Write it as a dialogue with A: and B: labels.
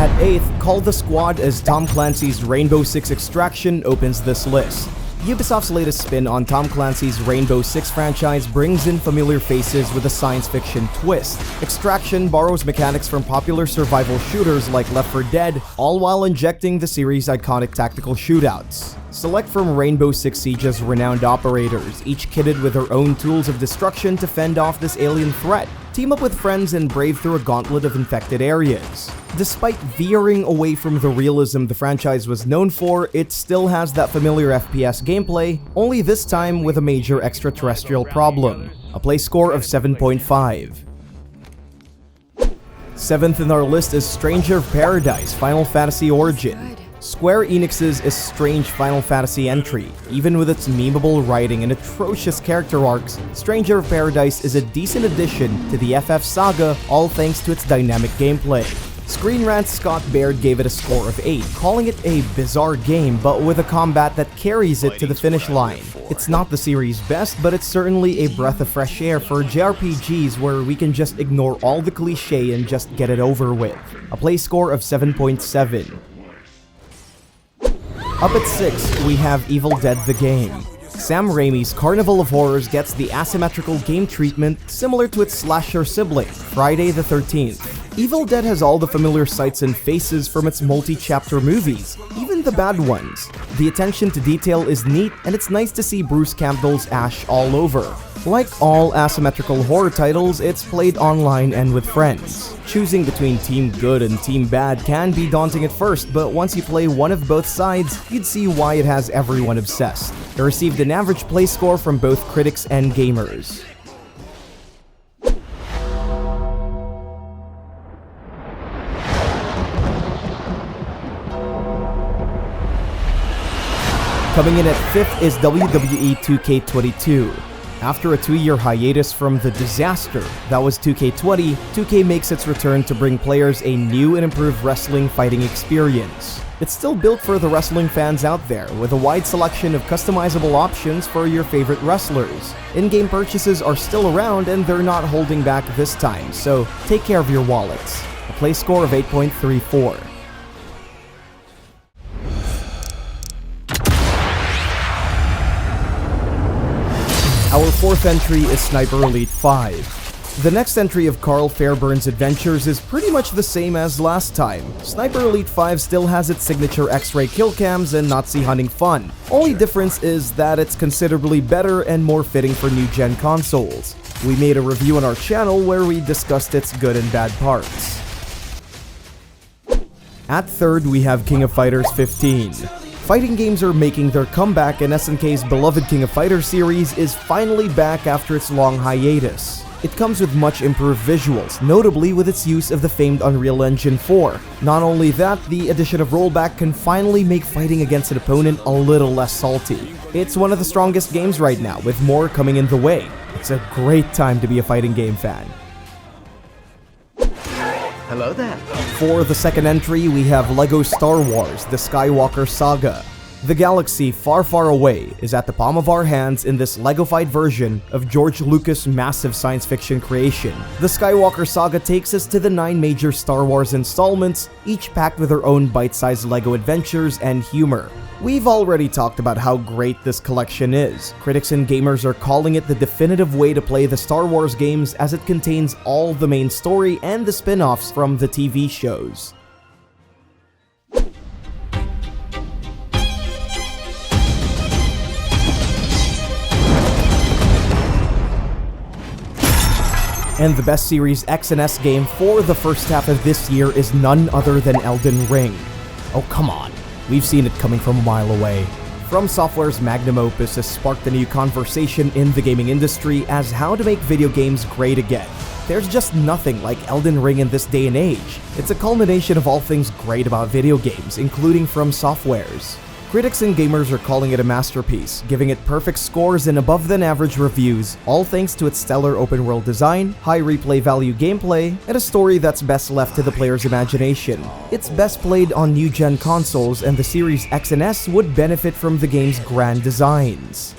A: At 8th, Call the Squad as Tom Clancy's Rainbow Six Extraction opens this list. Ubisoft's latest spin on Tom Clancy's Rainbow Six franchise brings in familiar faces with a science fiction twist. Extraction borrows mechanics from popular survival shooters like Left 4 Dead, all while injecting the series' iconic tactical shootouts. Select from Rainbow Six Siege's renowned operators, each kitted with their own tools of destruction to fend off this alien threat. Team up with friends and brave through a gauntlet of infected areas. Despite veering away from the realism the franchise was known for, it still has that familiar FPS gameplay, only this time with a major extraterrestrial problem. A play score of 7.5. 7th in our list is Stranger of Paradise Final Fantasy Origin. Square Enix's strange Final Fantasy entry. Even with its memeable writing and atrocious character arcs, Stranger of Paradise is a decent addition to the FF saga, all thanks to its dynamic gameplay. Screen Rant's Scott Baird gave it a score of 8, calling it a bizarre game but with a combat that carries it to the finish line. It's not the series' best, but it's certainly a breath of fresh air for JRPGs where we can just ignore all the cliché and just get it over with. A play score of 7.7. Up at 6, we have Evil Dead the Game. Sam Raimi's Carnival of Horrors gets the asymmetrical game treatment similar to its slasher sibling, Friday the 13th. Evil Dead has all the familiar sights and faces from its multi-chapter movies, even the bad ones. The attention to detail is neat, and it's nice to see Bruce Campbell's Ash all over. Like all asymmetrical horror titles, it's played online and with friends. Choosing between Team Good and Team Bad can be daunting at first, but once you play one of both sides, you'd see why it has everyone obsessed. It received an average play score from both critics and gamers. Coming in at 5th is WWE 2K22. After a 2-year hiatus from the disaster that was 2K20, 2K makes its return to bring players a new and improved wrestling fighting experience. It's still built for the wrestling fans out there, with a wide selection of customizable options for your favorite wrestlers. In-game purchases are still around and they're not holding back this time, so take care of your wallets. A play score of 8.34. Our 4th entry is Sniper Elite 5. The next entry of Carl Fairburn's adventures is pretty much the same as last time. Sniper Elite 5 still has its signature X-ray kill cams and Nazi hunting fun. Only difference is that it's considerably better and more fitting for new-gen consoles. We made a review on our channel where we discussed its good and bad parts. At 3rd, we have King of Fighters 15. Fighting games are making their comeback, and SNK's beloved King of Fighters series is finally back after its long hiatus. It comes with much improved visuals, notably with its use of the famed Unreal Engine 4. Not only that, the addition of rollback can finally make fighting against an opponent a little less salty. It's one of the strongest games right now, with more coming in the way. It's a great time to be a fighting game fan.
B: Hello there.
A: For the second entry, we have LEGO Star Wars: The Skywalker Saga. The galaxy far, far away is at the palm of our hands in this LEGO-fied version of George Lucas' massive science fiction creation. The Skywalker Saga takes us to the 9 major Star Wars installments, each packed with their own bite-sized LEGO adventures and humor. We've already talked about how great this collection is. Critics and gamers are calling it the definitive way to play the Star Wars games as it contains all the main story and the spin-offs from the TV shows. And the best Series X and S game for the first half of this year is none other than Elden Ring. Oh, come on. We've seen it coming from a mile away. From Software's magnum opus has sparked a new conversation in the gaming industry as how to make video games great again. There's just nothing like Elden Ring in this day and age. It's a culmination of all things great about video games, including From Software's. Critics and gamers are calling it a masterpiece, giving it perfect scores and above-than-average reviews, all thanks to its stellar open-world design, high replay value gameplay, and a story that's best left to the player's imagination. It's best played on new-gen consoles, and the Series X and S would benefit from the game's grand designs.